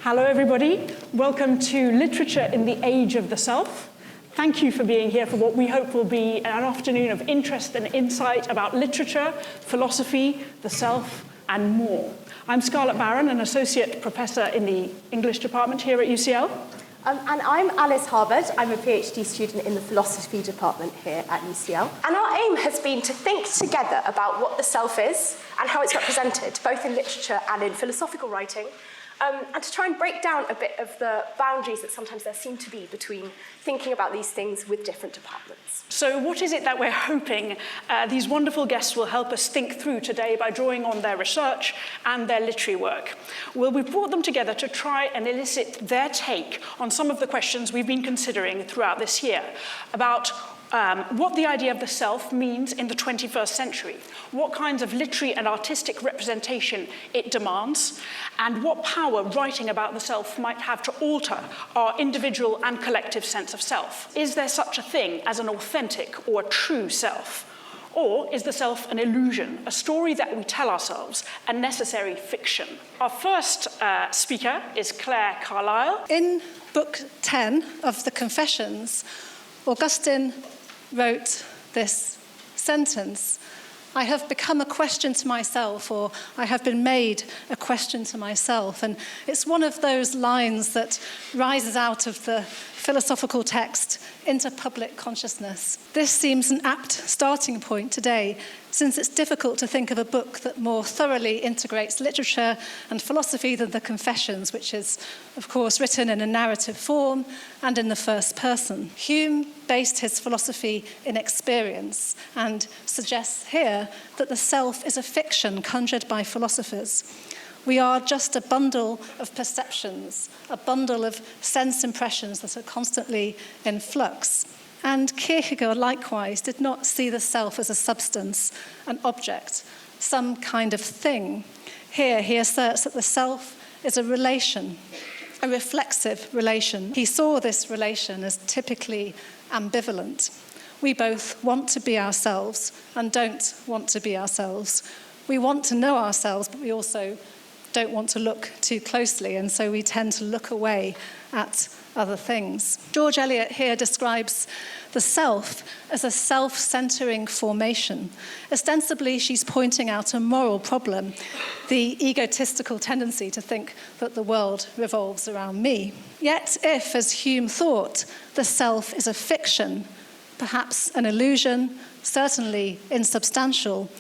Hello, everybody. Welcome to Literature in the Age of the Self. Thank you for being here for what we hope will be an afternoon of interest and insight about literature, philosophy, the self, and more. I'm Scarlett Barron, an associate professor in the English department here at UCL. And I'm Alice Harvard. I'm a PhD student in the philosophy department here at UCL. And our aim has been to think together about what the self is and how it's represented, both in literature and in philosophical writing, and to try and break down a bit of the boundaries that sometimes there seem to be between thinking about these things with different departments. So what is it that we're hoping these wonderful guests will help us think through today by drawing on their research and their literary work? Well, we've brought them together to try and elicit their take on some of the questions we've been considering throughout this year about what the idea of the self means in the 21st century, what kinds of literary and artistic representation it demands, and what power writing about the self might have to alter our individual and collective sense of self. Is there such a thing as an authentic or a true self? Or is the self an illusion, a story that we tell ourselves, a necessary fiction? Our first speaker is Claire Carlyle. In Book 10 of the Confessions, Augustine wrote this sentence: I have become a question to myself, or I have been made a question to myself. And it's one of those lines that rises out of the philosophical text into public consciousness. This seems an apt starting point today, since it's difficult to think of a book that more thoroughly integrates literature and philosophy than the Confessions, which is, of course, written in a narrative form and in the first person. Hume based his philosophy in experience and suggests here that the self is a fiction conjured by philosophers. We are just a bundle of perceptions, a bundle of sense impressions that are constantly in flux. And Kierkegaard, likewise, did not see the self as a substance, an object, some kind of thing. Here, he asserts that the self is a relation, a reflexive relation. He saw this relation as typically ambivalent. We both want to be ourselves and don't want to be ourselves. We want to know ourselves, but we also don't want to look too closely, and so we tend to look away at other things. George Eliot here describes the self as a self-centering formation. Ostensibly, she's pointing out a moral problem, the egotistical tendency to think that the world revolves around me. Yet if, as Hume thought, the self is a fiction, perhaps an illusion, certainly insubstantial,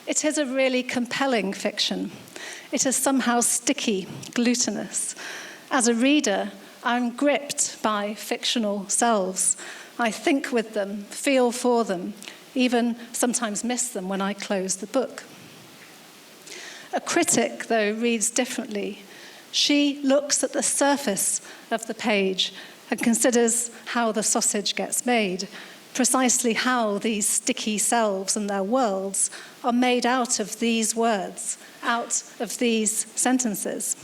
it is a really compelling fiction. It is somehow sticky, glutinous. As a reader, I'm gripped by fictional selves. I think with them, feel for them, even sometimes miss them when I close the book. A critic, though, reads differently. She looks at the surface of the page and considers how the sausage gets made, precisely how these sticky selves and their worlds are made out of these words, out of these sentences.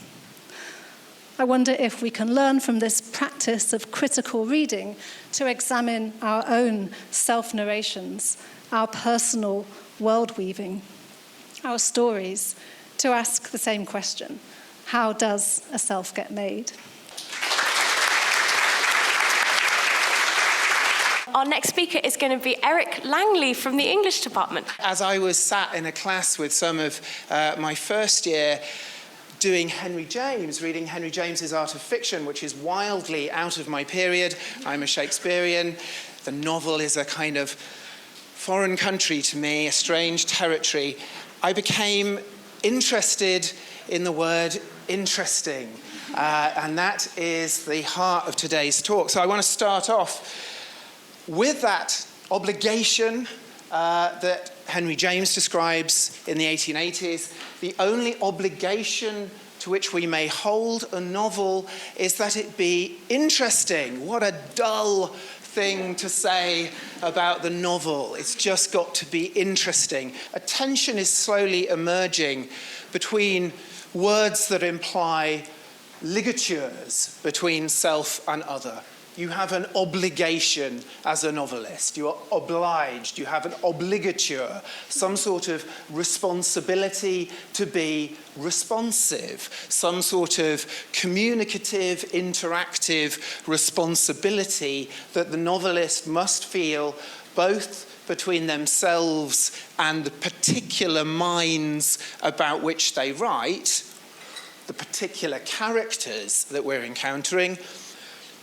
I wonder if we can learn from this practice of critical reading to examine our own self-narrations, our personal world-weaving, our stories, to ask the same question: how does a self get made? Our next speaker is going to be Eric Langley from the English department. As I was sat in a class with some of my first year doing Henry James, reading Henry James's Art of Fiction, which is wildly out of my period. I'm a Shakespearean. The novel is a kind of foreign country to me, a strange territory. I became interested in the word interesting, and that is the heart of today's talk. So I want to start off with that obligation that Henry James describes in the 1880s. The only obligation to which we may hold a novel is that it be interesting. What a dull thing to say about the novel. It's just got to be interesting. A tension is slowly emerging between words that imply ligatures between self and other. you have an obligation as a novelist. You are obliged, you have an obligature, some sort of responsibility to be responsive, some sort of communicative, interactive responsibility that the novelist must feel both between themselves and the particular minds about which they write, the particular characters that we're encountering,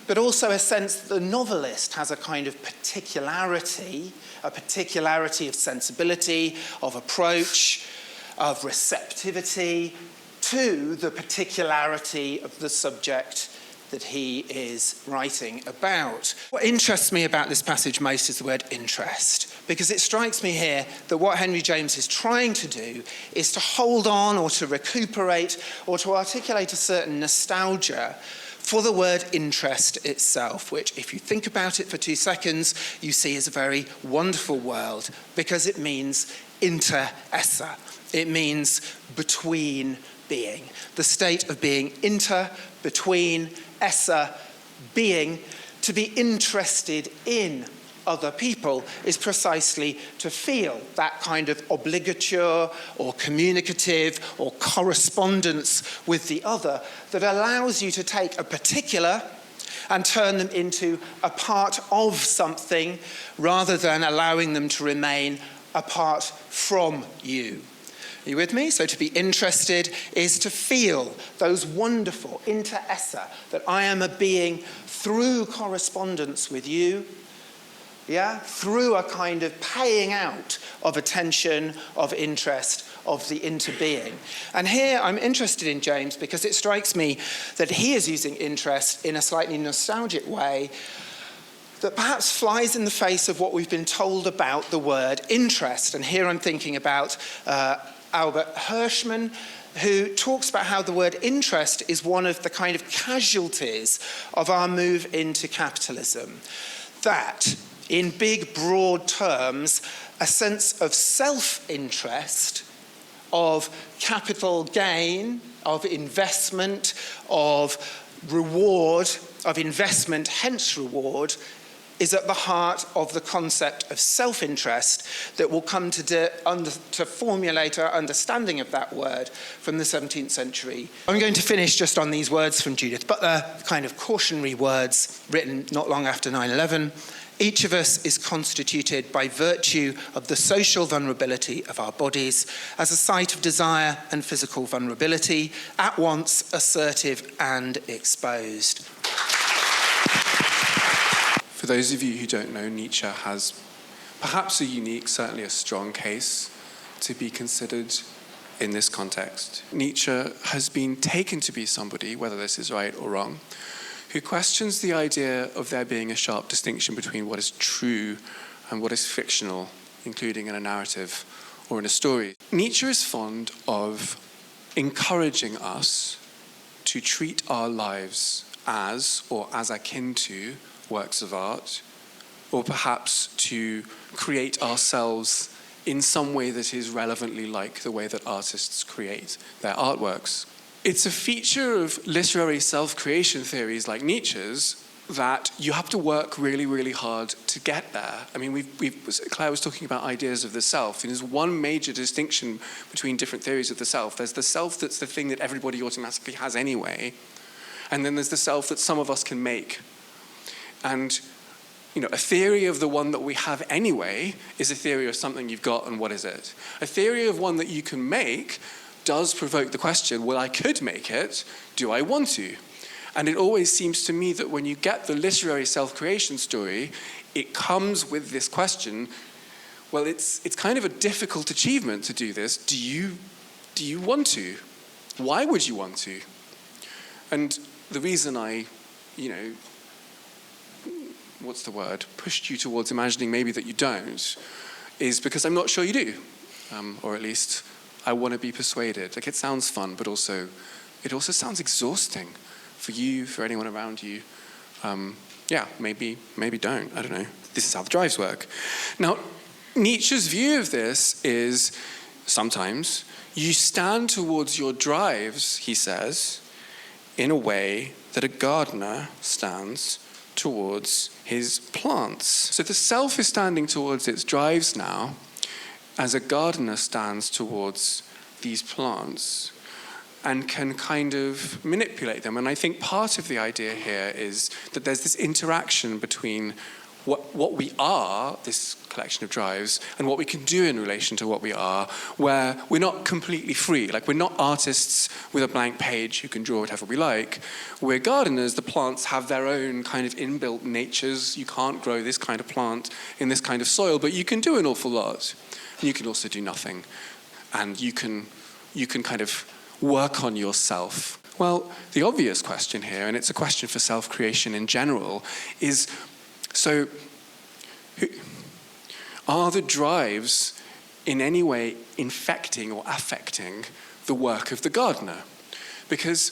but also a sense that the novelist has a kind of particularity of sensibility, of approach, of receptivity to the particularity of the subject that he is writing about. What interests me about this passage most is the word interest, because it strikes me here that what Henry James is trying to do is to hold on or to recuperate or to articulate a certain nostalgia for the word interest itself, which, if you think about it for 2 seconds, you see is a very wonderful word, because it means inter esse. It means between being. The state of being inter, between, esse, being. To be interested in other people is precisely to feel that kind of obligature or communicative or correspondence with the other that allows you to take a particular and turn them into a part of something rather than allowing them to remain apart from you. Are you with me? So to be interested is to feel those wonderful inter esse, that I am a being through correspondence with you, through a kind of paying out of attention, of interest, of the interbeing. And here I'm interested in James because it strikes me that he is using interest in a slightly nostalgic way that perhaps flies in the face of what we've been told about the word interest. And here I'm thinking about Albert Hirschman, who talks about how the word interest is one of the kind of casualties of our move into capitalism. That, in big, broad terms, a sense of self-interest, of capital gain, of investment, of reward, of investment, hence reward, is at the heart of the concept of self-interest that will come to formulate our understanding of that word from the 17th century. I'm going to finish just on these words from Judith Butler, kind of cautionary words written not long after 9/11. Each of us is constituted by virtue of the social vulnerability of our bodies as a site of desire and physical vulnerability, at once assertive and exposed. For those of you who don't know, Nietzsche has perhaps a unique, certainly a strong case to be considered in this context. Nietzsche has been taken to be somebody, whether this is right or wrong, who questions the idea of there being a sharp distinction between what is true and what is fictional, including in a narrative or in a story. Nietzsche is fond of encouraging us to treat our lives as, or as akin to, works of art, or perhaps to create ourselves in some way that is relevantly like the way that artists create their artworks. It's a feature of literary self-creation theories like Nietzsche's that you have to work really, really hard to get there. I mean, Claire was talking about ideas of the self, and there's one major distinction between different theories of the self. There's the self that's the thing that everybody automatically has anyway, and then there's the self that some of us can make. And, a theory of the one that we have anyway is a theory of something you've got, and what is it? A theory of one that you can make does provoke the question, well, I could make it, do I want to? And it always seems to me that when you get the literary self-creation story, it comes with this question, well, it's kind of a difficult achievement to do this. Do you want to? Why would you want to? And the reason I, pushed you towards imagining maybe that you don't, is because I'm not sure you do. Or at least I want to be persuaded. Like, it sounds fun, but it also sounds exhausting for you, for anyone around you. Maybe don't. I don't know. This is how the drives work. Now, Nietzsche's view of this is sometimes you stand towards your drives, he says, in a way that a gardener stands towards his plants. So the self is standing towards its drives now, as a gardener stands towards these plants and can kind of manipulate them. And I think part of the idea here is that there's this interaction between what we are, this collection of drives, and what we can do in relation to what we are, where we're not completely free. Like, we're not artists with a blank page who can draw whatever we like. We're gardeners. The plants have their own kind of inbuilt natures. You can't grow this kind of plant in this kind of soil, but you can do an awful lot. And you can also do nothing. And you can kind of work on yourself. Well, the obvious question here, and it's a question for self-creation in general, is, so are the drives in any way infecting or affecting the work of the gardener? Because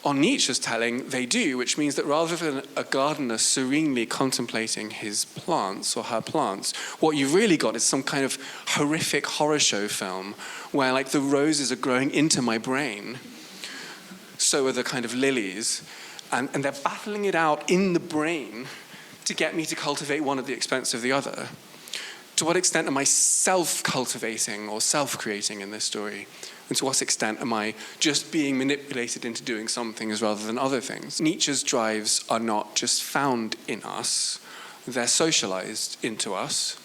on Nietzsche's telling, they do, which means that rather than a gardener serenely contemplating his plants or her plants, what you've really got is some kind of horrific horror show film where, like, the roses are growing into my brain, so are the kind of lilies, and they're battling it out in the brain to get me to cultivate one at the expense of the other. To what extent am I self-cultivating or self-creating in this story? And to what extent am I just being manipulated into doing some things rather than other things? Nietzsche's drives are not just found in us, they're socialized into us.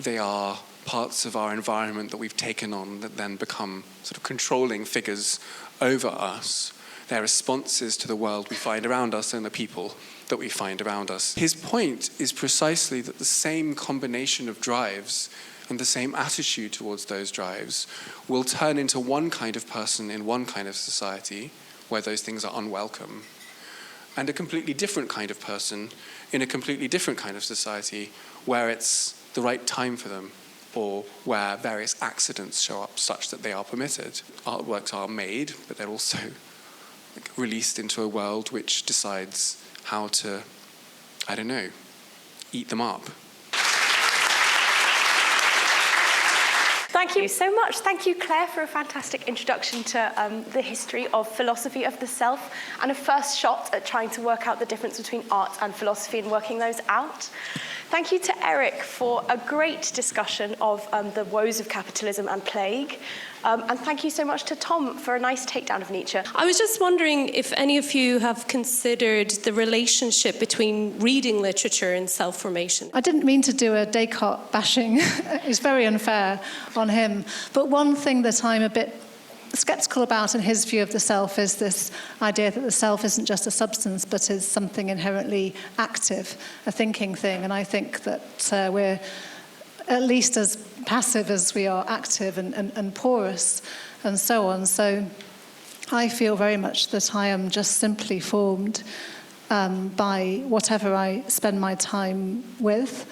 They are parts of our environment that we've taken on that then become sort of controlling figures over us. They're responses to the world we find around us and the people that we find around us. His point is precisely that the same combination of drives and the same attitude towards those drives will turn into one kind of person in one kind of society where those things are unwelcome, and a completely different kind of person in a completely different kind of society where it's the right time for them, or where various accidents show up such that they are permitted. Artworks are made, but they're also released into a world which decides how to, I don't know, eat them up. Thank you so much. Thank you, Claire, for a fantastic introduction to the history of philosophy of the self and a first shot at trying to work out the difference between art and philosophy and working those out. Thank you to Eric for a great discussion of the woes of capitalism and plague. And thank you so much to Tom for a nice takedown of Nietzsche. I was just wondering if any of you have considered the relationship between reading literature and self-formation. I didn't mean to do a Descartes bashing. It's very unfair on him. But one thing that I'm a bit sceptical about in his view of the self is this idea that the self isn't just a substance but is something inherently active, a thinking thing. And I think that we're at least as passive as we are active and porous and so on. So I feel very much that I am just simply formed by whatever I spend my time with,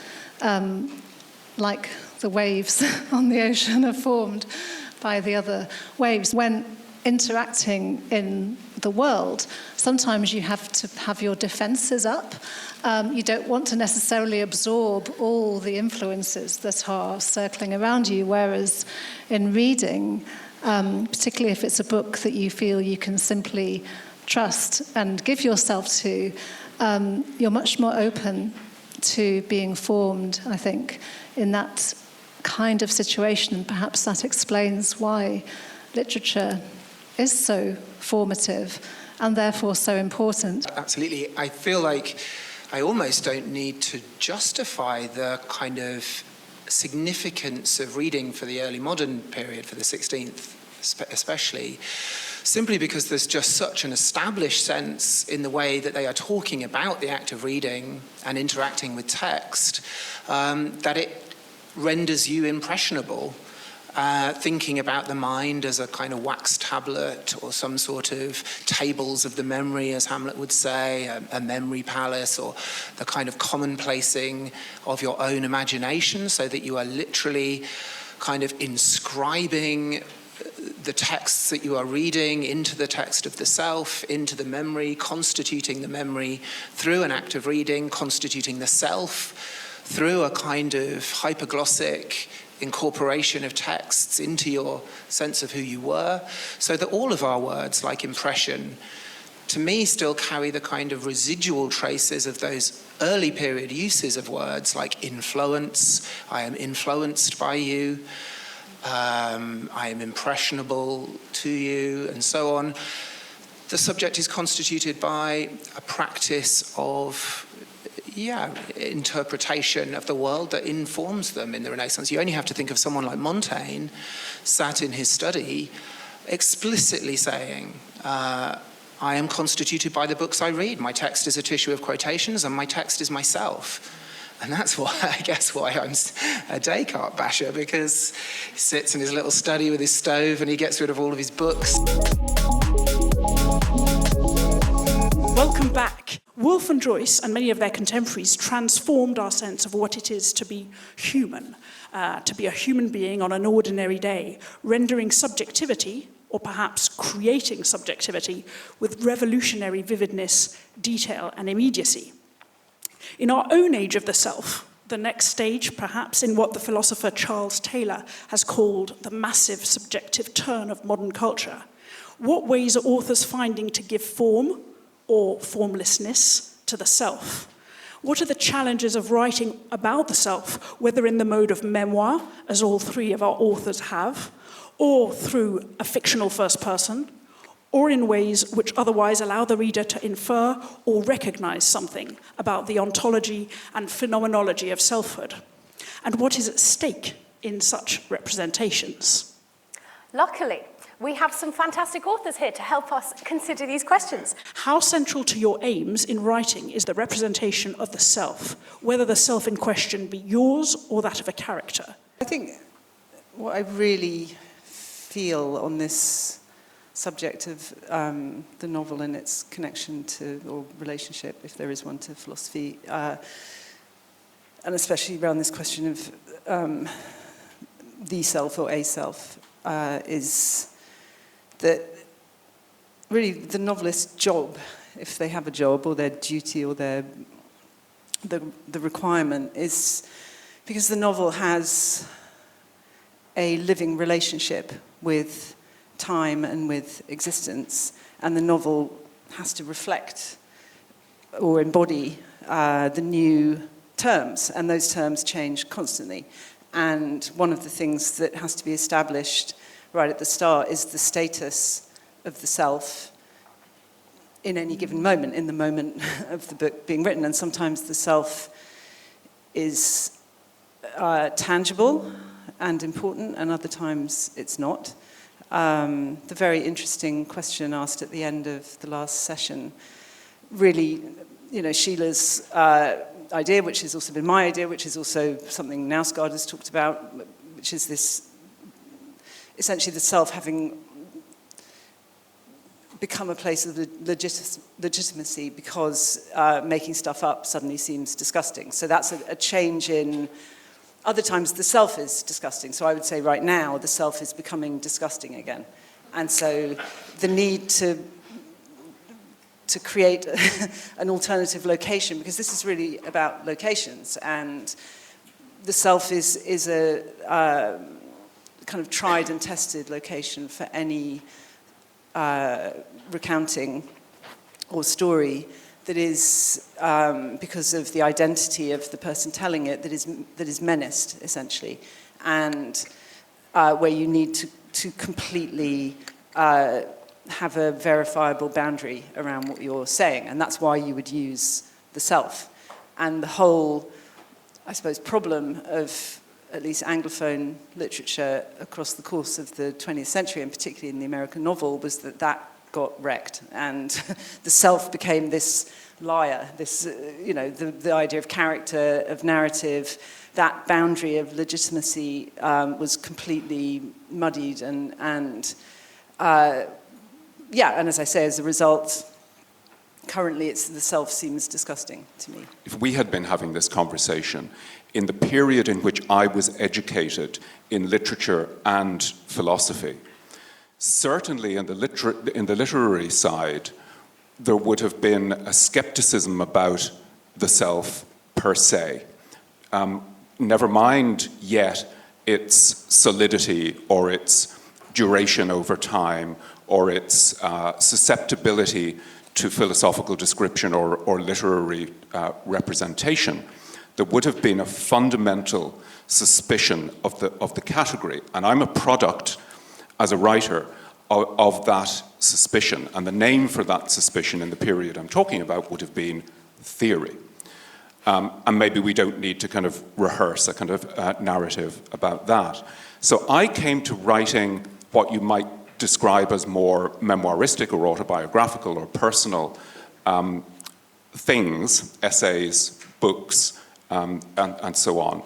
like the waves on the ocean are formed by the other waves. When interacting in the world, sometimes you have to have your defenses up. You don't want to necessarily absorb all the influences that are circling around you, whereas in reading, particularly if it's a book that you feel you can simply trust and give yourself to, you're much more open to being formed, I think, in that kind of situation. And perhaps that explains why literature is so formative and therefore so important. Absolutely. I feel like I almost don't need to justify the kind of significance of reading for the early modern period, for the 16th especially, simply because there's just such an established sense in the way that they are talking about the act of reading and interacting with text, that it renders you impressionable. Thinking about the mind as a kind of wax tablet or some sort of tables of the memory, as Hamlet would say, a memory palace, or the kind of commonplacing of your own imagination, so that you are literally kind of inscribing the texts that you are reading into the text of the self, into the memory, constituting the memory through an act of reading, constituting the self through a kind of hyperglossic incorporation of texts into your sense of who you were, so that all of our words, like impression, to me, still carry the kind of residual traces of those early period uses of words like influence, I am influenced by you, I am impressionable to you, and so on. The subject is constituted by a practice of, interpretation of the world that informs them in the Renaissance. You only have to think of someone like Montaigne, sat in his study, explicitly saying, I am constituted by the books I read. My text is a tissue of quotations, and my text is myself. And that's why, I guess, why I'm a Descartes basher, because he sits in his little study with his stove and he gets rid of all of his books. Welcome back. Woolf and Joyce and many of their contemporaries transformed our sense of what it is to be human, to be a human being on an ordinary day, rendering subjectivity, or perhaps creating subjectivity, with revolutionary vividness, detail, and immediacy. In our own age of the self, the next stage, perhaps, in what the philosopher Charles Taylor has called the massive subjective turn of modern culture, what ways are authors finding to give form or formlessness to the self? What are the challenges of writing about the self, whether in the mode of memoir, as all three of our authors have, or through a fictional first person, or in ways which otherwise allow the reader to infer or recognize something about the ontology and phenomenology of selfhood? And what is at stake in such representations? Luckily, we have some fantastic authors here to help us consider these questions. How central to your aims in writing is the representation of the self, whether the self in question be yours or that of a character? I think what I really feel on this subject of the novel and its connection to, or relationship, if there is one, to philosophy, and especially around this question of the self or a self, is that really the novelist's job, if they have a job, or their duty, or the requirement, is because the novel has a living relationship with time and with existence, and the novel has to reflect or embody the new terms, and those terms change constantly. And one of the things that has to be established right at the start is the status of the self in any given moment, in the moment of the book being written. And sometimes the self is tangible and important, and other times it's not. The very interesting question asked at the end of the last session, really, Sheila's idea, which has also been my idea, which is also something Nausgaard has talked about, which is this, essentially the self having become a place of legitimacy because making stuff up suddenly seems disgusting. So that's a change in... Other times the self is disgusting. So I would say right now the self is becoming disgusting again. And so the need to create an alternative location, because this is really about locations, and the self is a kind of tried and tested location for any recounting or story that is, because of the identity of the person telling it, that is menaced, essentially, and where you need to completely have a verifiable boundary around what you're saying, and that's why you would use the self. And the whole, I suppose, problem of at least Anglophone literature across the course of the 20th century, and particularly in the American novel, was that got wrecked, and the self became this liar, this, the idea of character, of narrative. That boundary of legitimacy was completely muddied, and as I say, as a result, currently the self seems disgusting to me. If we had been having this conversation in the period in which I was educated in literature and philosophy, certainly in the literary side, there would have been a skepticism about the self per se. Never mind yet its solidity or its duration over time or its susceptibility to philosophical description or literary representation, there would have been a fundamental suspicion of the category. And I'm a product, as a writer, of that suspicion. And the name for that suspicion in the period I'm talking about would have been theory. And maybe we don't need to kind of rehearse a kind of narrative about that. So I came to writing what you might describe as more memoiristic or autobiographical or personal things, essays, books, and so on,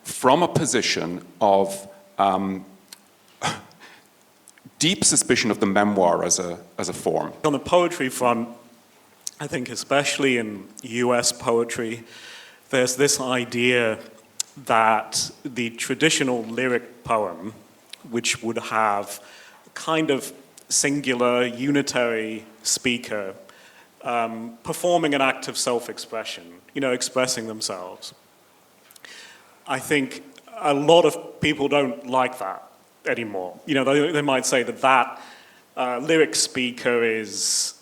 from a position of deep suspicion of the memoir as a form. On the poetry front, I think especially in US poetry, there's this idea that the traditional lyric poem, which would have a kind of singular, unitary speaker performing an act of self-expression, expressing themselves. I think a lot of people don't like that anymore. They might say that lyric speaker is,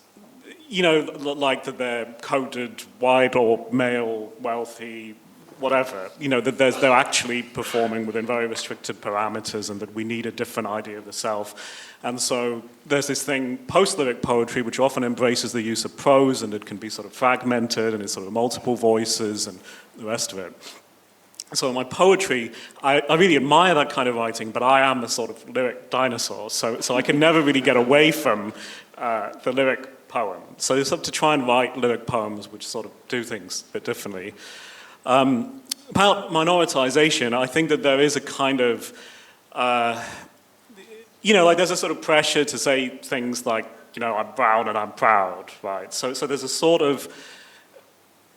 like that they're coded, white or male, wealthy, whatever, that they're actually performing within very restricted parameters and that we need a different idea of the self. And so there's this thing, post-lyric poetry, which often embraces the use of prose, and it can be sort of fragmented and it's sort of multiple voices and the rest of it. So in my poetry, I really admire that kind of writing, but I am a sort of lyric dinosaur, so I can never really get away from the lyric poem. So it's up to try and write lyric poems which sort of do things a bit differently. About minoritization, I think that there is a kind of, there's a sort of pressure to say things like, I'm brown and I'm proud, right? So there's a sort of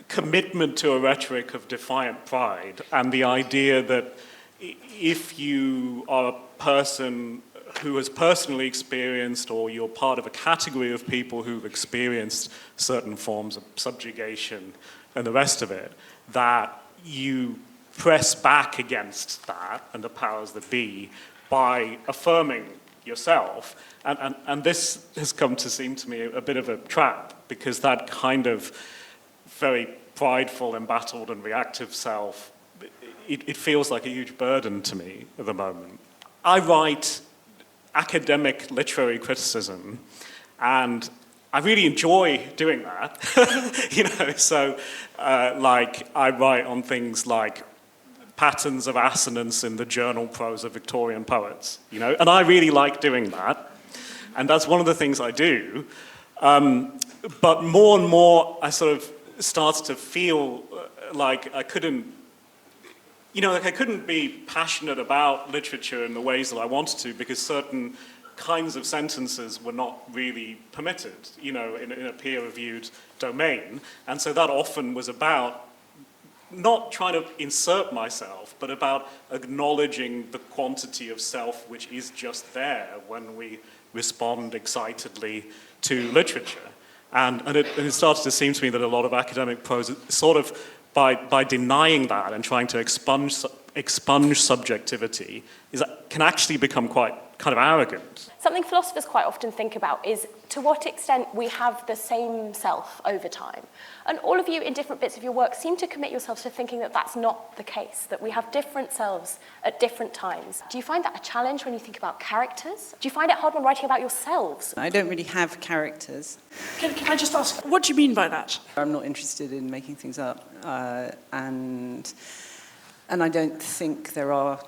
commitment to a rhetoric of defiant pride, and the idea that if you are a person who has personally experienced, or you're part of a category of people who've experienced certain forms of subjugation and the rest of it, that you press back against that and the powers that be by affirming yourself. And this has come to seem to me a bit of a trap, because that kind of very prideful, embattled and reactive self, it feels like a huge burden to me at the moment. I write academic literary criticism, and I really enjoy doing that. So I write on things like patterns of assonance in the journal prose of Victorian poets, and I really like doing that, and that's one of the things I do. But more and more, I sort of started to feel like I couldn't be passionate about literature in the ways that I wanted to, because certain kinds of sentences were not really permitted, in a peer-reviewed domain. And so that often was about not trying to insert myself, but about acknowledging the quantity of self which is just there when we respond excitedly to literature. And it started to seem to me that a lot of academic prose, sort of by denying that and trying to expunge subjectivity, can actually become quite kind of arrogant. Something philosophers quite often think about is to what extent we have the same self over time. And all of you in different bits of your work seem to commit yourselves to thinking that that's not the case, that we have different selves at different times. Do you find that a challenge when you think about characters? Do you find it hard when writing about yourselves? I don't really have characters. Can I just ask, what do you mean by that? I'm not interested in making things up, and I don't think there are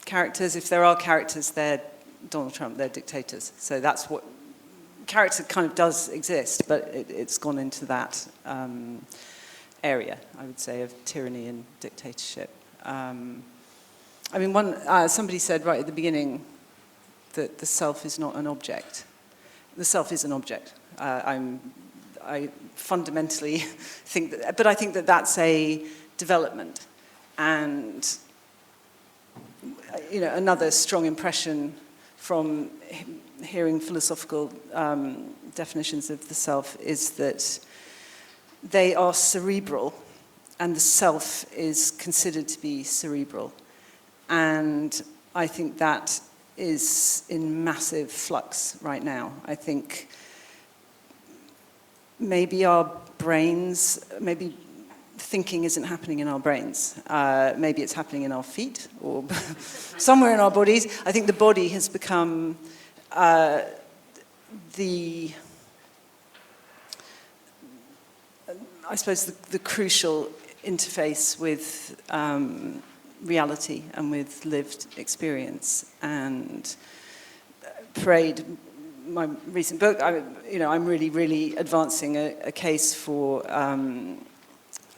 characters. If there are characters, they're Donald Trump, they're dictators. So that's what character kind of does exist, but it's gone into that area, I would say, of tyranny and dictatorship. Somebody said right at the beginning that the self is not an object. The self is an object. I fundamentally think that, but I think that that's a development. And another strong impression from hearing philosophical definitions of the self is that they are cerebral, and the self is considered to be cerebral. And I think that is in massive flux right now. I think maybe our brains, maybe thinking isn't happening in our brains. Maybe it's happening in our feet or somewhere in our bodies. I think the body has become the crucial interface with reality and with lived experience. And Parade, my recent book, I'm really advancing a case for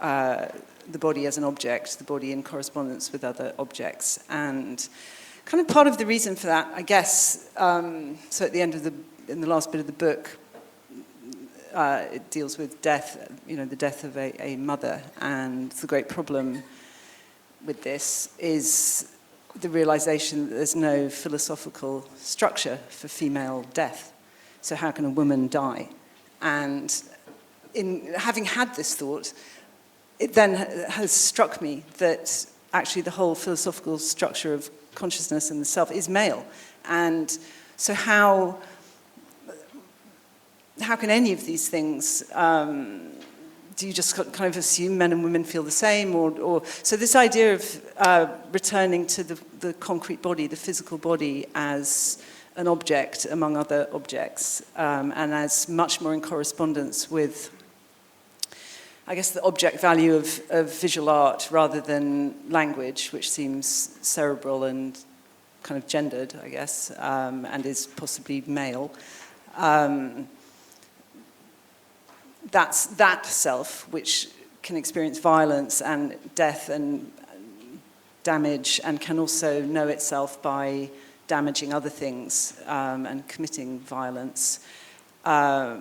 the body as an object, the body in correspondence with other objects. And kind of part of the reason for that, I guess, so at the end of in the last bit of the book, it deals with death, the death of a mother. And the great problem with this is the realization that there's no philosophical structure for female death. So how can a woman die? And in having had this thought, it then has struck me that actually the whole philosophical structure of consciousness and the self is male. And so how can any of these things, do you just kind of assume men and women feel the same? Or so this idea of returning to the concrete body, the physical body as an object among other objects, and as much more in correspondence with, I guess, the object value of visual art rather than language, which seems cerebral and kind of gendered, I guess, and is possibly male. That's that self, which can experience violence and death and damage, and can also know itself by damaging other things and committing violence. That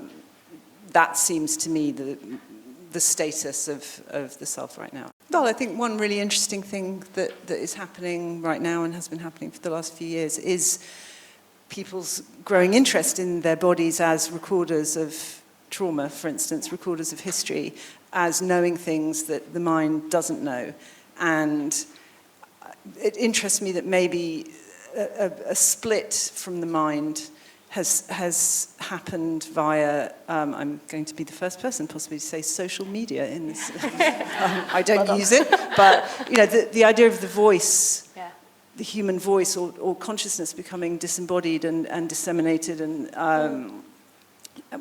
seems to me the status of the self right now. Well, I think one really interesting thing that is happening right now and has been happening for the last few years is people's growing interest in their bodies as recorders of trauma, for instance, recorders of history, as knowing things that the mind doesn't know. And it interests me that maybe a split from the mind has happened via, I'm going to be the first person possibly to say social media in this. I don't use it, but the idea of the voice, the human voice or consciousness becoming disembodied and disseminated and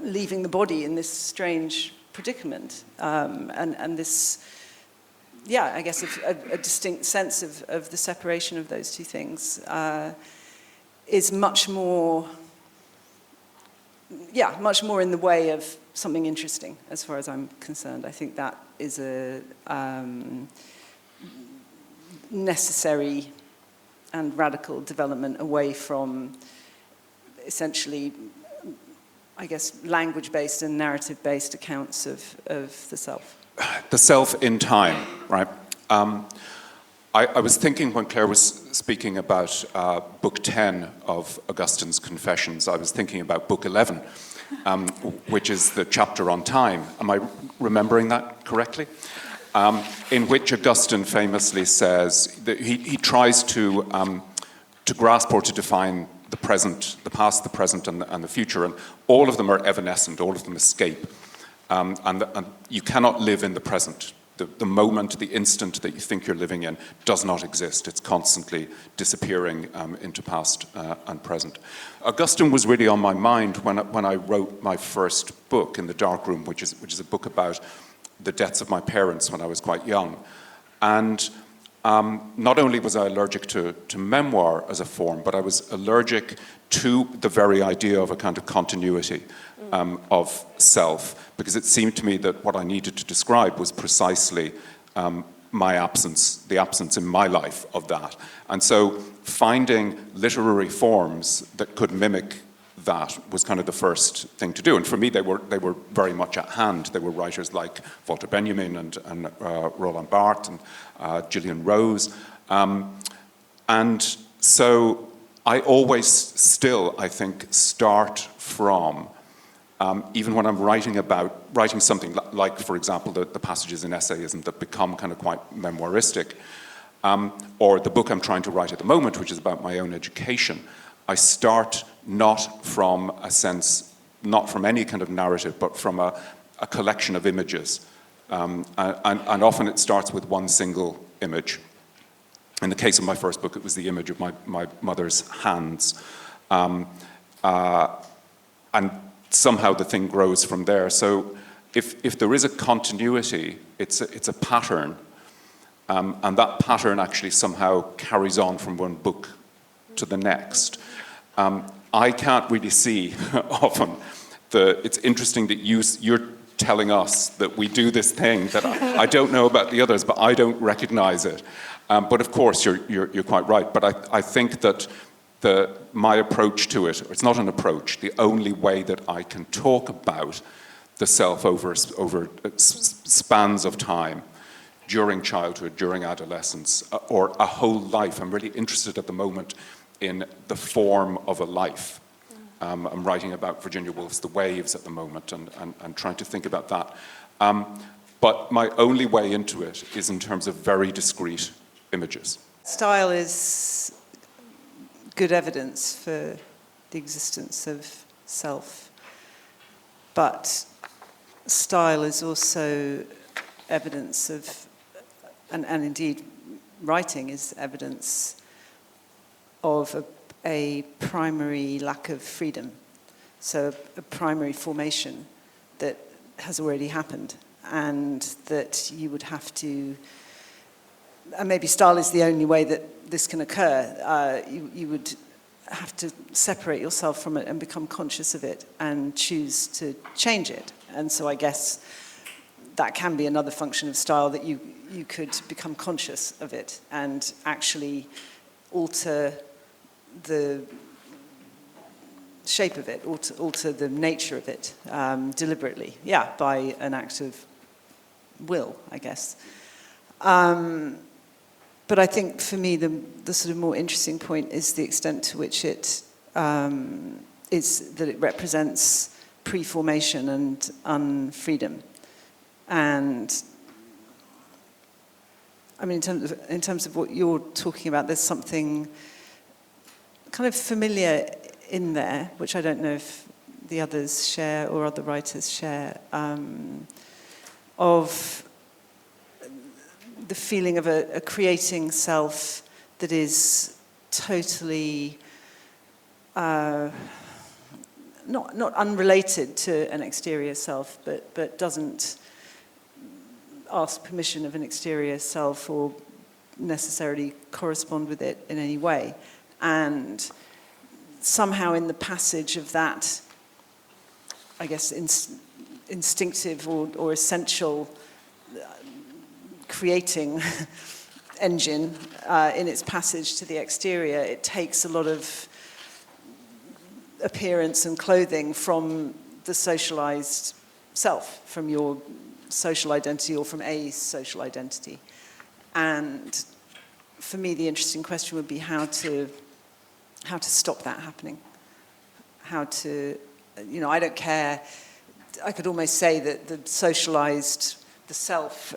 leaving the body in this strange predicament. And this, I guess a distinct sense of the separation of those two things is much more in the way of something interesting, as far as I'm concerned. I think that is a necessary and radical development away from essentially, I guess, language-based and narrative-based accounts of the self. The self in time, right? I was thinking when Claire was speaking about Book 10 of Augustine's Confessions, I was thinking about Book 11, which is the chapter on time. Am I remembering that correctly? In which Augustine famously says that he tries to grasp or to define the present, the past, the present, and the future, and all of them are evanescent, all of them escape. And you cannot live in the present. The moment, the instant that you think you're living in does not exist. It's constantly disappearing into past and present. Augustine was really on my mind when I wrote my first book, In the Dark Room, which is a book about the deaths of my parents when I was quite young. And not only was I allergic to memoir as a form, but I was allergic to the very idea of a kind of continuity of self, because it seemed to me that what I needed to describe was precisely my absence, the absence in my life of that. And so finding literary forms that could mimic that was kind of the first thing to do. And for me, they were very much at hand. They were writers like Walter Benjamin and Roland Barthes and Gillian Rose. And so I always still, I think, start from, even when I'm writing something like, for example, the passages in essayism that become kind of quite memoiristic, or the book I'm trying to write at the moment, which is about my own education, I start not from a sense, not from any kind of narrative, but from a a collection of images. And often it starts with one single image. In the case of my first book, it was the image of my mother's hands. And somehow the thing grows from there. So if there is a continuity, it's a pattern. And that pattern actually somehow carries on from one book to the next. I can't really see often it's interesting that you're telling us that we do this thing that I don't know about the others, but I don't recognize it. But of course, you're quite right. But I think that my approach to it, or it's not an approach, the only way that I can talk about the self over spans of time, during childhood, during adolescence, or a whole life. I'm really interested at the moment in the form of a life. I'm writing about Virginia Woolf's The Waves at the moment and trying to think about that. But my only way into it is in terms of very discrete images. Style is good evidence for the existence of self, but style is also evidence of, and indeed writing is evidence of a primary lack of freedom, so a primary formation that has already happened, and that you would have to, and maybe style is the only way that this can occur. You would have to separate yourself from it and become conscious of it and choose to change it. And so I guess that can be another function of style, that you could become conscious of it and actually alter the shape of it, alter the nature of it deliberately, by an act of will, I guess. But I think for me the sort of more interesting point is the extent to which it is that it represents pre-formation and unfreedom. And I mean, in terms of what you're talking about, there's something kind of familiar in there, which I don't know if the others share or other writers share, of the feeling of a creating self that is totally not unrelated to an exterior self, but doesn't ask permission of an exterior self or necessarily correspond with it in any way. And somehow in the passage of that, I guess, instinctive or essential creating engine, in its passage to the exterior, it takes a lot of appearance and clothing from the socialized self, from your social identity or from a social identity. And for me, the interesting question would be how to stop that happening. How to, I don't care. I could almost say that the socialized, the self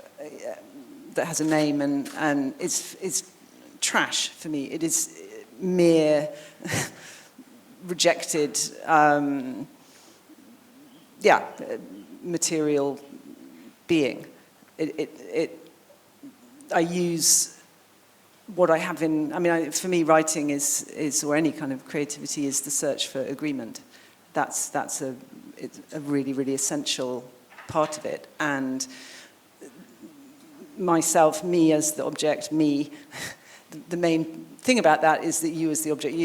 that has a name and is trash for me. It is mere rejected, material being. I use what I have in, for me, writing is, or any kind of creativity, is the search for agreement. That's a really, really essential part of it. And myself, me as the object, me, the main thing about that is that you as the object,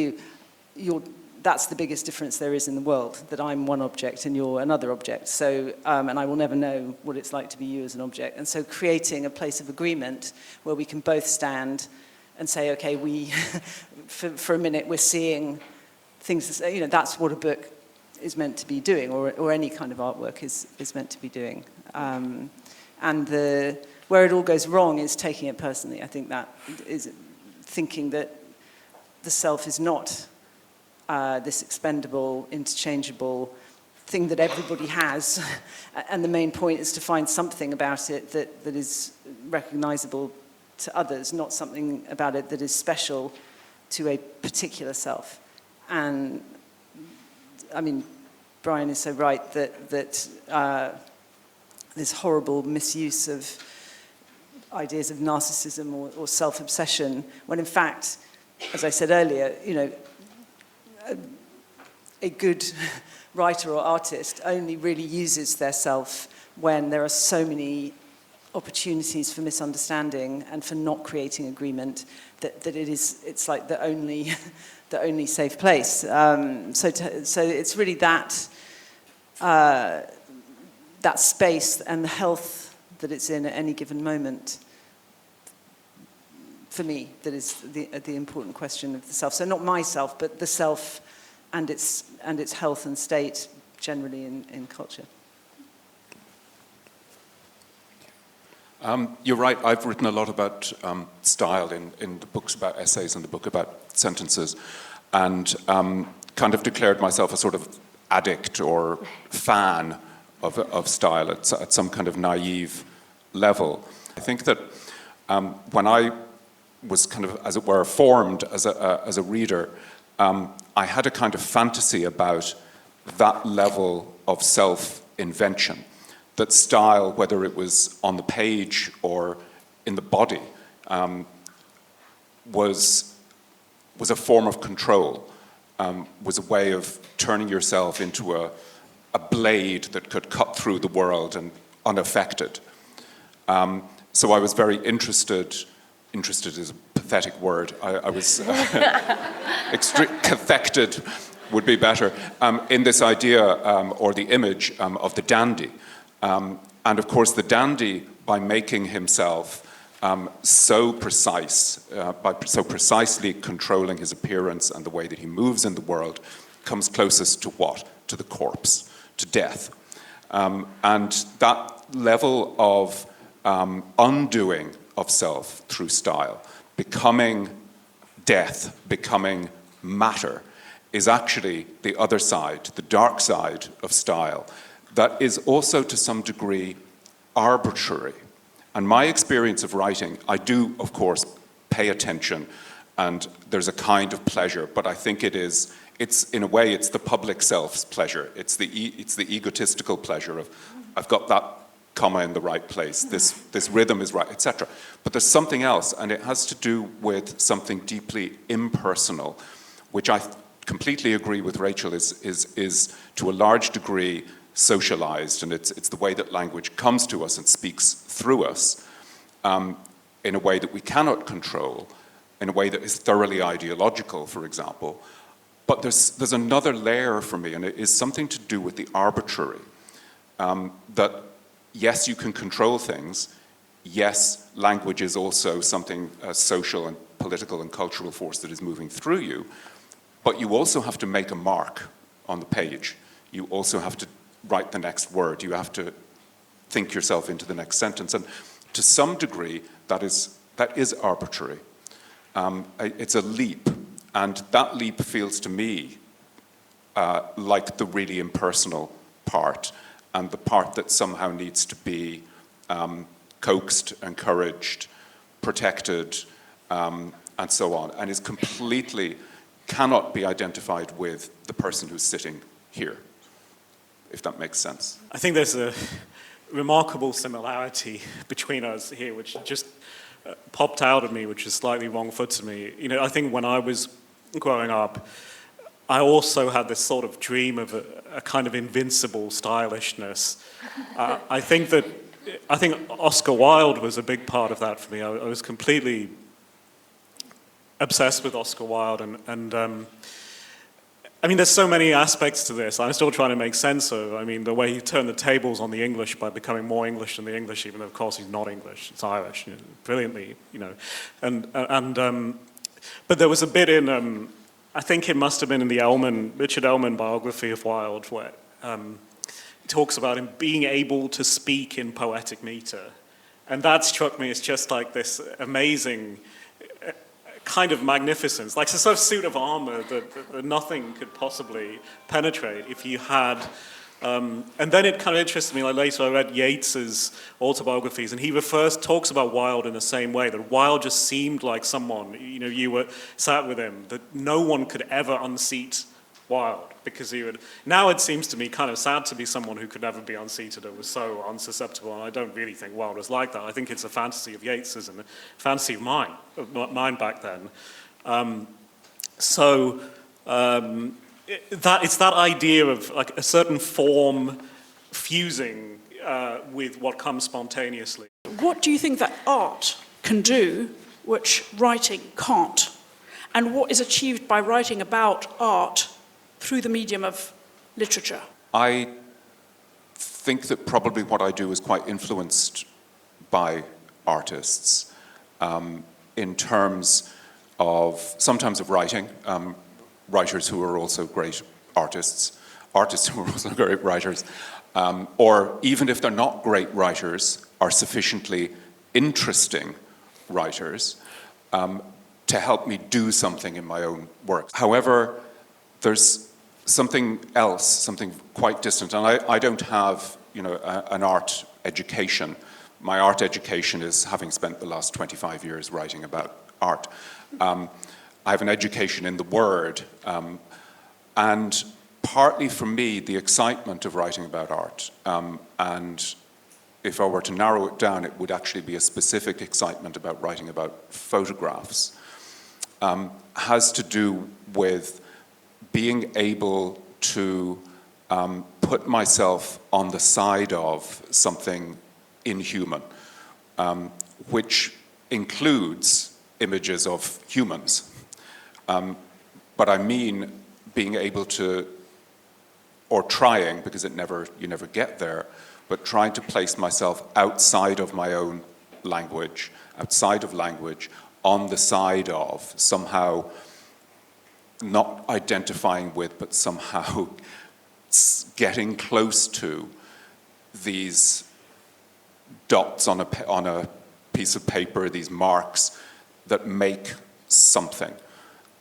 that's the biggest difference there is in the world, that I'm one object and you're another object. So, and I will never know what it's like to be you as an object. And so creating a place of agreement where we can both stand and say, okay, for a minute, we're seeing things, that's what a book is meant to be doing, or any kind of artwork is meant to be doing. And where it all goes wrong is taking it personally. I think that is thinking that the self is not this expendable, interchangeable thing that everybody has, and the main point is to find something about it that is recognizable to others, not something about it that is special to a particular self. And Brian is so right that this horrible misuse of ideas of narcissism or self-obsession, when in fact, as I said earlier, a good writer or artist only really uses their self when there are so many opportunities for misunderstanding and for not creating agreement that it's like the only the only safe place. So it's really that that space and the health that it's in at any given moment, for me, that is the important question of the self. So not myself, but the self and its health and state generally in culture. You're right, I've written a lot about style in the books about essays and the book about sentences, and kind of declared myself a sort of addict or fan of style at some kind of naive level. I think that when I was kind of, as it were, formed as a reader, I had a kind of fantasy about that level of self-invention, that style, whether it was on the page or in the body, was a form of control, was a way of turning yourself into a blade that could cut through the world and unaffected. So I was very interested is a pathetic word. I was cathected would be better, in this idea or the image of the dandy. And of course the dandy, by making himself so precise, by so precisely controlling his appearance and the way that he moves in the world, comes closest to what? To the corpse, to death. And that level of undoing of self through style, becoming death, becoming matter, is actually the other side, the dark side of style, that is also to some degree arbitrary. And my experience of writing, I do, of course, pay attention, and there's a kind of pleasure, but I think it's in a way, it's the public self's pleasure. It's the egotistical pleasure of, I've got that comma in the right place, this rhythm is right, etc. But there's something else, and it has to do with something deeply impersonal, which I completely agree with Rachel is to a large degree socialized, and it's the way that language comes to us and speaks through us in a way that we cannot control, in a way that is thoroughly ideological, for example. But there's another layer for me, and it is something to do with the arbitrary. That yes, you can control things. Yes, language is also something social and political and cultural force that is moving through you. But you also have to make a mark on the page. You also have to write the next word. You have to think yourself into the next sentence. And to some degree, that is arbitrary. It's a leap. And that leap feels to me like the really impersonal part, and the part that somehow needs to be coaxed, encouraged, protected, and so on, and is completely, cannot be identified with the person who's sitting here, if that makes sense. I think there's a remarkable similarity between us here, which just popped out at me, which is slightly wrong-footed me. You know, I think when I was growing up, I also had this sort of dream of a kind of invincible stylishness. I think Oscar Wilde was a big part of that for me. I was completely obsessed with Oscar Wilde, and I mean, there's so many aspects to this. I'm still trying to make sense of. I mean, the way he turned the tables on the English by becoming more English than the English, even though of course he's not English, it's Irish, you know, brilliantly, you know, but there was a bit in. I think it must have been in the Richard Ellman biography of Wilde, where he talks about him being able to speak in poetic meter. And that struck me as just like this amazing kind of magnificence, like a sort of suit of armor that nothing could possibly penetrate if you had. And then it kind of interested me, like later I read Yeats's autobiographies, and he talks about Wilde in the same way, that Wilde just seemed like someone, you know, you were sat with him, that no one could ever unseat wild, because now it seems to me kind of sad to be someone who could never be unseated and was so unsusceptible, and I don't really think Wilde was like that. I think it's a fantasy of Yeats's and a fantasy of mine back then. It's that idea of like a certain form fusing with what comes spontaneously. What do you think that art can do which writing can't? And what is achieved by writing about art through the medium of literature? I think that probably what I do is quite influenced by artists in terms of, sometimes of writing, writers who are also great artists who are also great writers, or even if they're not great writers, are sufficiently interesting writers to help me do something in my own work. However, there's something else, something quite distant, and I don't have, an art education. My art education is having spent the last 25 years writing about art. I have an education in the word, and partly for me, the excitement of writing about art, and if I were to narrow it down, it would actually be a specific excitement about writing about photographs, has to do with being able to put myself on the side of something inhuman, which includes images of humans. But I mean being able to, or trying, because you never get there, but trying to place myself outside of my own language, outside of language, on the side of, somehow not identifying with, but somehow getting close to these dots on a piece of paper, these marks that make something.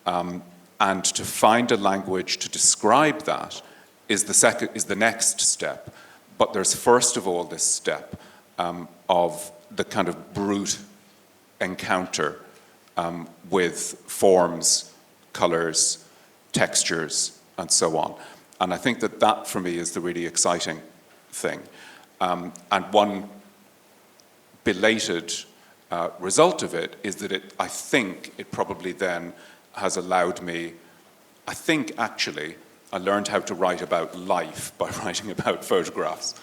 And to find a language to describe that is the next step. But there's first of all this step of the kind of brute encounter with forms, colors, textures, and so on. And I think that for me is the really exciting thing. And one belated result of it is that I think it probably then has allowed me, I think actually, I learned how to write about life by writing about photographs.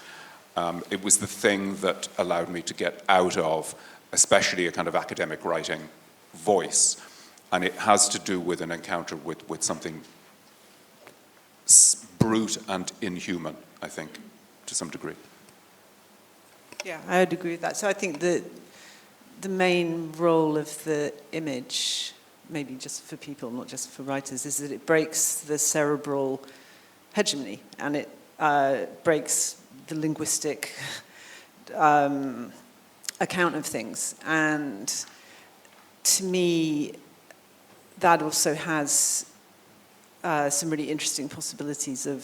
It was the thing that allowed me to get out of, especially a kind of academic writing voice. And it has to do with an encounter with something brute and inhuman, I think, to some degree. Yeah, I would agree with that. So I think that the main role of the image, maybe just for people, not just for writers, is that it breaks the cerebral hegemony, and it breaks the linguistic account of things. And to me, that also has some really interesting possibilities of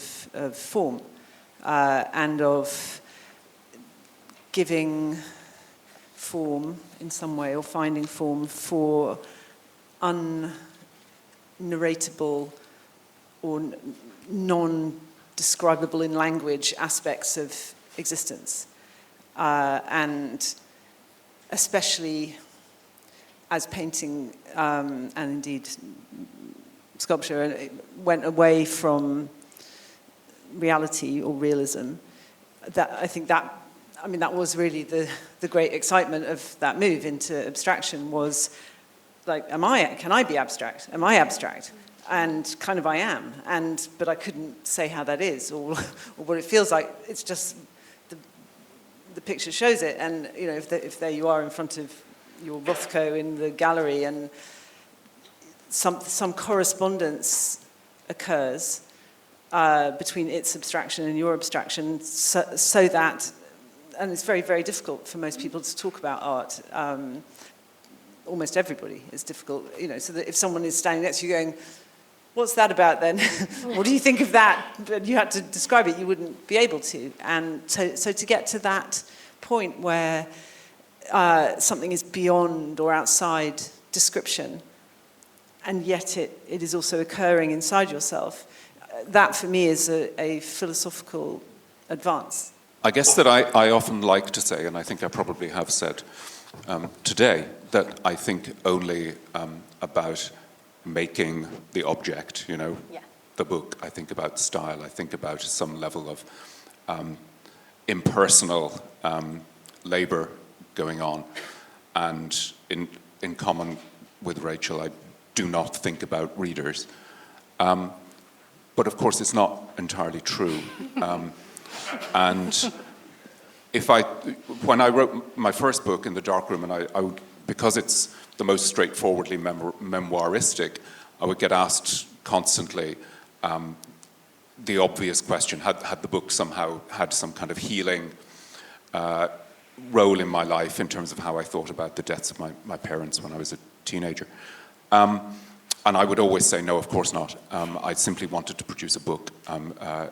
form and of giving form in some way, or finding form for unnarratable or non-describable in language aspects of existence. And especially as painting and indeed sculpture went away from reality or realism, that was really the great excitement of that move into abstraction, was like, can I be abstract? Am I abstract? And kind of I am, but I couldn't say how that is or what it feels like. It's just the picture shows it, and if there you are in front of your Rothko in the gallery, and some correspondence occurs between its abstraction and your abstraction, so that, and it's very, very difficult for most people to talk about art. Almost everybody is difficult, so that if someone is standing next to you going, what's that about then? What do you think of that? But you had to describe it, you wouldn't be able to. And so to get to that point where something is beyond or outside description, and yet it is also occurring inside yourself, that for me is a philosophical advance. I guess that I often like to say, and I think I probably have said today, that I think only about making the object, the book. I think about style. I think about some level of impersonal labor going on. And in common with Rachel, I do not think about readers. But of course, it's not entirely true. And when I wrote my first book, In the Darkroom, and I would, because it's the most straightforwardly memoiristic, I would get asked constantly the obvious question, had the book somehow had some kind of healing role in my life in terms of how I thought about the deaths of my parents when I was a teenager. And I would always say, no, of course not. I simply wanted to produce a book. I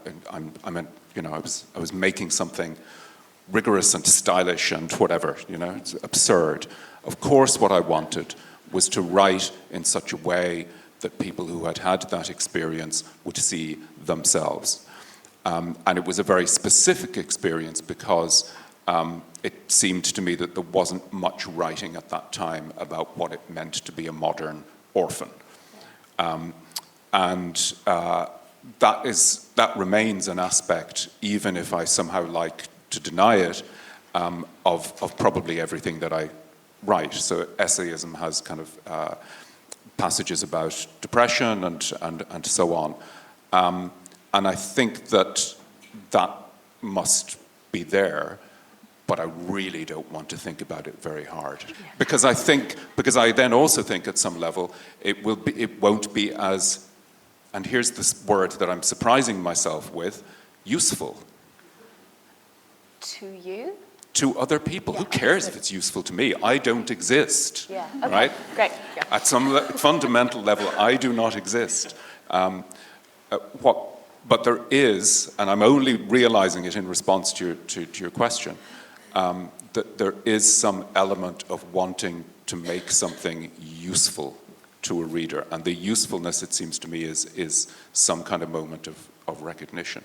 was making something rigorous and stylish and whatever, it's absurd. Of course, what I wanted was to write in such a way that people who had had that experience would see themselves. And it was a very specific experience because it seemed to me that there wasn't much writing at that time about what it meant to be a modern orphan. That remains an aspect, even if I somehow like to deny it, of probably everything that I write. So essayism has kind of passages about depression and so on. And I think that must be there, but I really don't want to think about it very hard. Yeah. Because I then also think at some level it won't be as, and here's this word that I'm surprising myself with, useful. To you? To other people. Yeah. Who cares if it's useful to me? I don't exist. Yeah. Okay. Right? Great. Yeah. At some fundamental level, I do not exist. But there is, and I'm only realizing it in response to your question, that there is some element of wanting to make something useful to a reader. And the usefulness, it seems to me, is some kind of moment of recognition.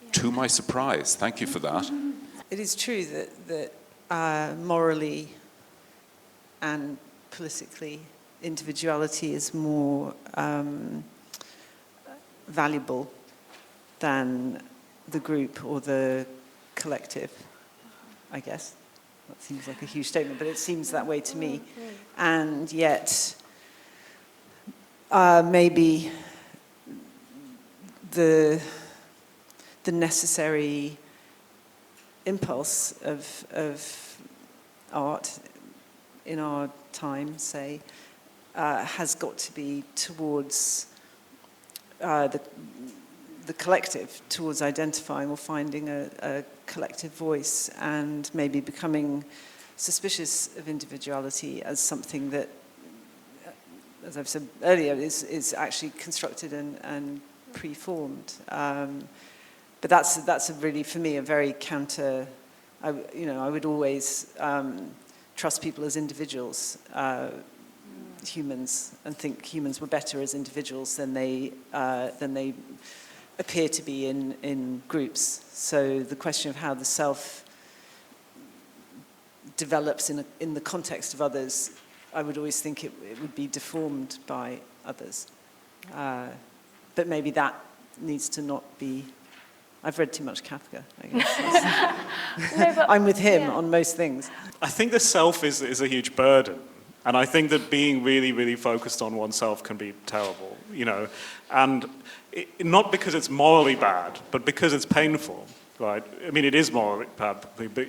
Yeah. To my surprise. Thank you for that. It is true that morally and politically, individuality is more valuable than the group or the collective, I guess. That seems like a huge statement, but it seems that way to me. And yet, maybe the necessary impulse of art in our time, say, has got to be towards the collective, towards identifying or finding a collective voice, and maybe becoming suspicious of individuality as something that, as I've said earlier, is actually constructed and preformed. But that's really, for me, a very counter. I would always trust people as individuals, humans, and think humans were better as individuals than they appear to be in groups. So the question of how the self develops in the context of others, I would always think it would be deformed by others. But maybe that needs to not be. I've read too much Kafka, I guess. No, I'm with him on most things. I think the self is a huge burden. And I think that being really, really focused on oneself can be terrible, and not because it's morally bad, but because it's painful, right? I mean, it is morally bad, but,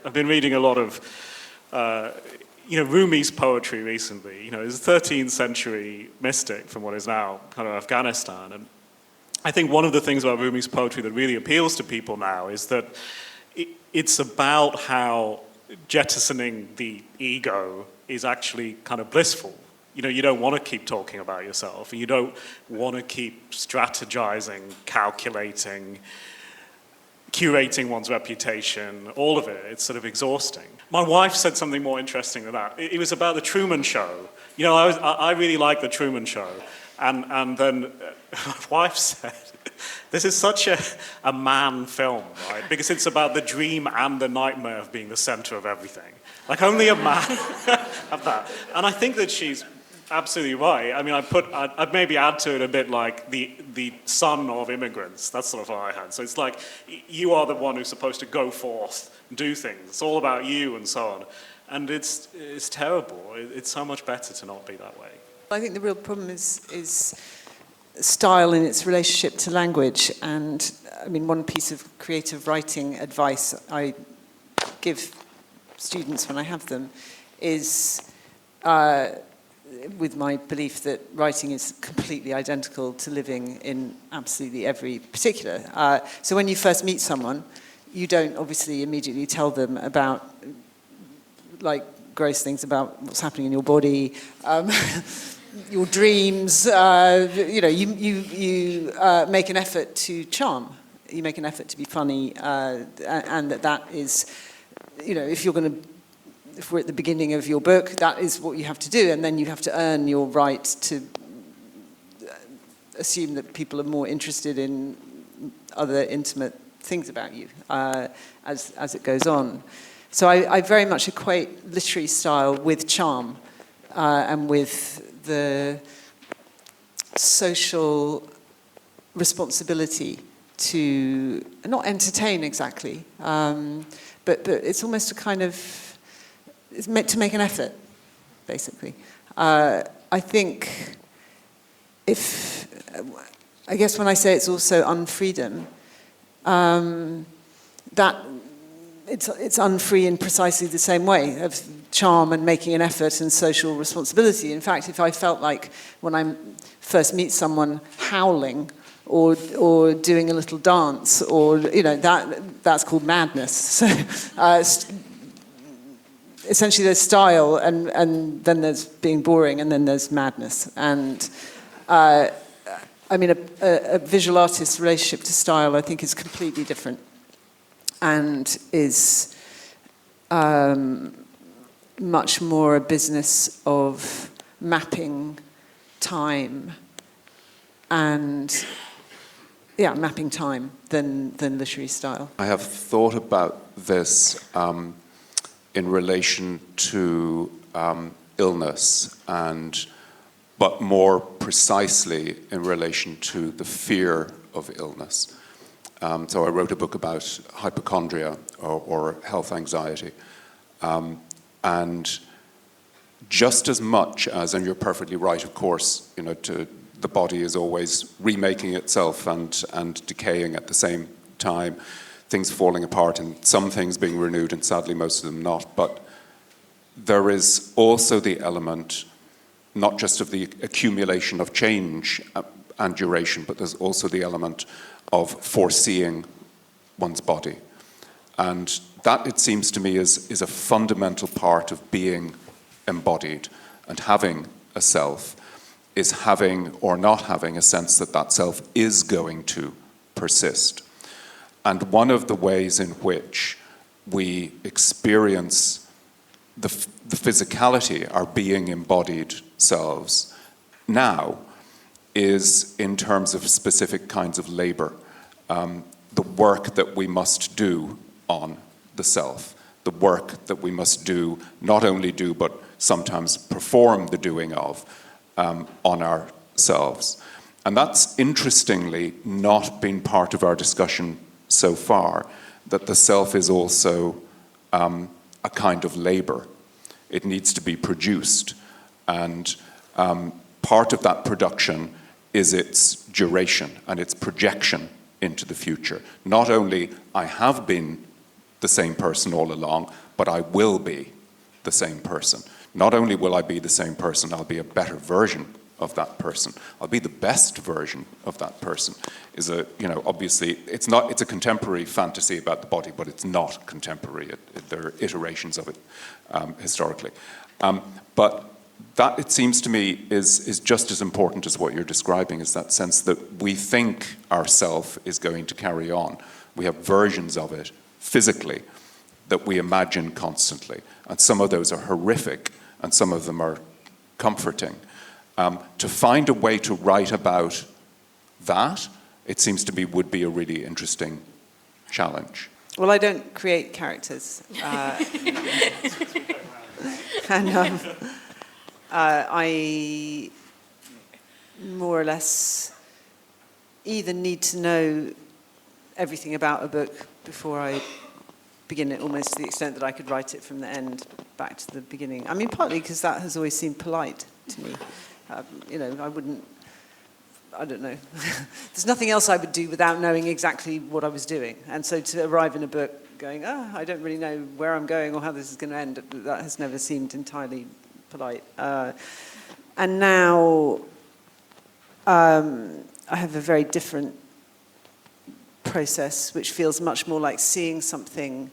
I've been reading a lot of, Rumi's poetry recently. He's a 13th century mystic from what is now kind of Afghanistan. And I think one of the things about Rumi's poetry that really appeals to people now is that it's about how jettisoning the ego is actually kind of blissful. You don't want to keep talking about yourself. You don't want to keep strategizing, calculating, curating one's reputation, all of it. It's sort of exhausting. My wife said something more interesting than that. It was about the Truman Show. I really like the Truman Show. And then my wife said, this is such a man film, right? Because it's about the dream and the nightmare of being the center of everything. Like only a man have that. And I think that she's absolutely right. I mean, I'd maybe add to it a bit like the son of immigrants. That's sort of what I had. So it's like you are the one who's supposed to go forth and do things. It's all about you and so on. And it's terrible. It's so much better to not be that way. I think the real problem is style in its relationship to language. And I mean, one piece of creative writing advice I give students when I have them is with my belief that writing is completely identical to living in absolutely every particular. So when you first meet someone, you don't obviously immediately tell them about like gross things about what's happening in your body, your dreams. You make an effort to charm. You make an effort to be funny, and that is, if we're at the beginning of your book, that is what you have to do, and then you have to earn your right to assume that people are more interested in other intimate things about you as it goes on. So I very much equate literary style with charm and with the social responsibility to not entertain exactly, but it's almost a kind of, it's meant to make an effort, basically. I think I guess when I say it's also unfreedom, that it's unfree in precisely the same way of charm and making an effort and social responsibility. In fact, if I felt like when I first meet someone howling or doing a little dance, or that's called madness. So essentially, there's style, and then there's being boring, and then there's madness. And I mean, a visual artist's relationship to style, I think, is completely different, and is much more a business of mapping time and mapping time than literary style. I have thought about this in relation to illness, but more precisely in relation to the fear of illness. So I wrote a book about hypochondria or health anxiety. And just as much as, and you're perfectly right, of course, the body is always remaking itself and decaying at the same time, things falling apart and some things being renewed and sadly most of them not. But there is also the element, not just of the accumulation of change and duration, but there's also the element of foreseeing one's body. And that, it seems to me, is a fundamental part of being embodied and having a self, is having or not having a sense that that self is going to persist. And one of the ways in which we experience the physicality, our being embodied selves now, is in terms of specific kinds of labor. The work that we must do on the self, the work that we must do, not only do, but sometimes perform the doing of on ourselves. And that's interestingly not been part of our discussion so far, that the self is also a kind of labor. It needs to be produced. And part of that production is its duration and its projection into the future. Not only I have been the same person all along, but I will be the same person. Not only will I be the same person, I'll be a better version of that person. I'll be the best version of that person. Obviously, it's a contemporary fantasy about the body, but it's not contemporary. There are iterations of it historically. But that, it seems to me, is just as important as what you're describing, is that sense that we think our self is going to carry on. We have versions of it physically that we imagine constantly. And some of those are horrific, and some of them are comforting. To find a way to write about that, it seems to me, would be a really interesting challenge. Well, I don't create characters. And I more or less either need to know everything about a book before I begin it, almost to the extent that I could write it from the end back to the beginning. I mean, partly because that has always seemed polite to me. I don't know. There's nothing else I would do without knowing exactly what I was doing. And so to arrive in a book going, I don't really know where I'm going or how this is going to end, that has never seemed entirely polite. And now I have a very different process, which feels much more like seeing something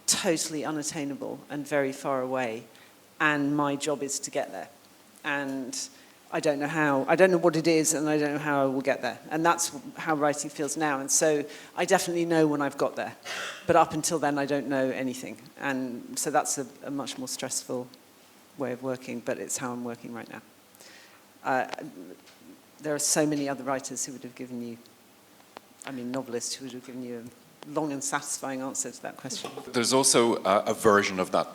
totally unattainable and very far away, and my job is to get there. And I don't know how, I don't know what it is, and I don't know how I will get there. And that's how writing feels now. And so I definitely know when I've got there. But up until then, I don't know anything. And so that's a much more stressful way of working, but it's how I'm working right now. There are so many other writers who would have given you, novelists who would have given you a long and satisfying answer to that question. There's also a version of that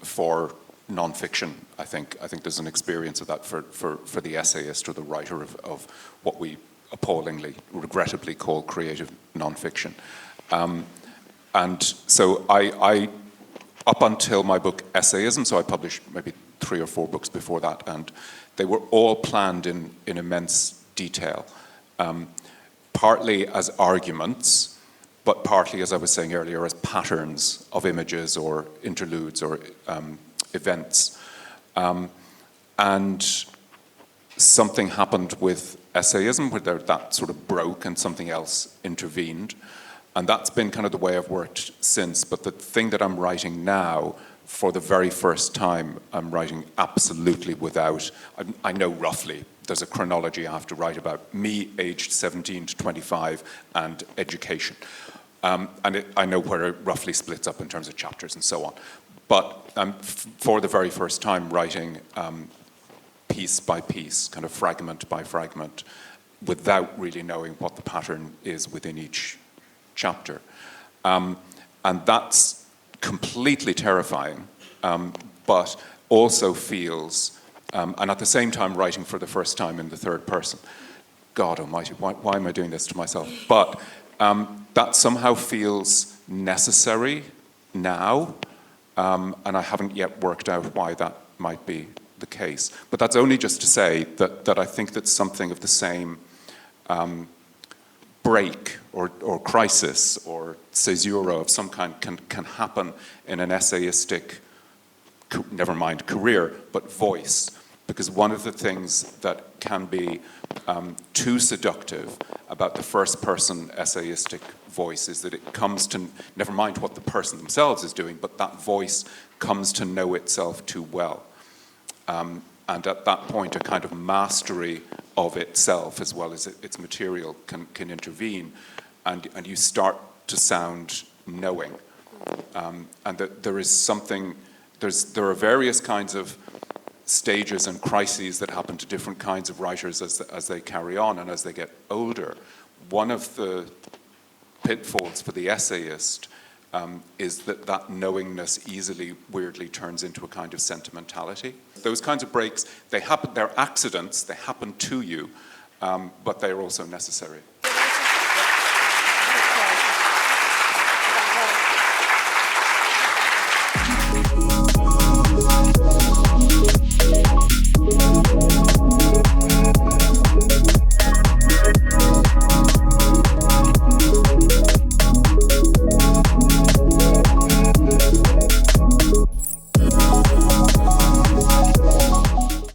for non-fiction. I think there's an experience of that for the essayist or the writer of what we appallingly, regrettably call creative non-fiction. And so I up until my book Essayism, so I published maybe 3 or 4 books before that, and they were all planned in immense detail, partly as arguments, but partly, as I was saying earlier, as patterns of images or interludes or events. And something happened with essayism where that sort of broke and something else intervened. And that's been kind of the way I've worked since. But the thing that I'm writing now, for the very first time, I'm writing absolutely without, I know roughly, there's a chronology I have to write about me aged 17 to 25 and education. I know where it roughly splits up in terms of chapters and so on. But for the very first time, writing piece by piece, kind of fragment by fragment, without really knowing what the pattern is within each chapter. And that's completely terrifying, but also feels, and at the same time writing for the first time in the third person. God almighty, why am I doing this to myself? But that somehow feels necessary now, and I haven't yet worked out why that might be the case. But that's only just to say that I think that something of the same break or crisis or caesura of some kind can happen in an essayistic, never mind career, but voice. Because one of the things that can be too seductive about the first person essayistic voice is that it comes to, never mind what the person themselves is doing, but that voice comes to know itself too well. And at that point, a kind of mastery of itself as well as its material can intervene, and you start to sound knowing. And that there is something, there are various kinds of stages and crises that happen to different kinds of writers as they carry on and as they get older. One of the pitfalls for the essayist is that knowingness easily, weirdly turns into a kind of sentimentality. Those kinds of breaks, they happen, they're accidents, they happen to you, but they're also necessary.